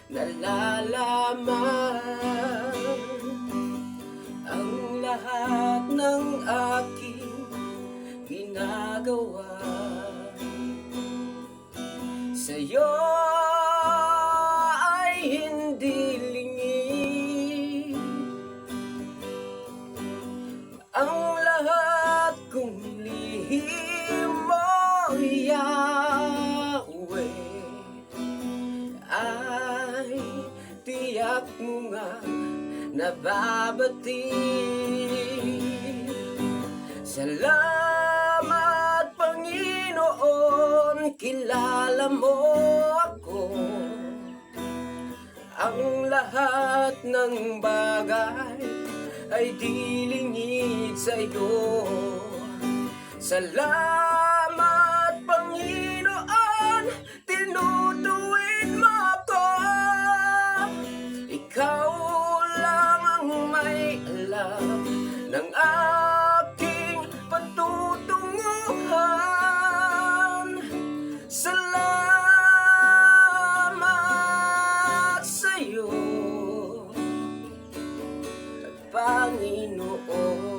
nalalaman ang lahat ng aking ginagawa. Sa'yo ay hindi lingid ang lahat kong lihim mo, Yahweh. Ay tiyak mo nga nababati. Salamat, Panginoon, kilala mo ako. Ang lahat ng bagay ay dilingid sa'yo. Salamat, Panginoon, tinutuwid mo ako. Ikaw lang ang may alam ng aking patutunguhan. Salamat sa'yo, Panginoon.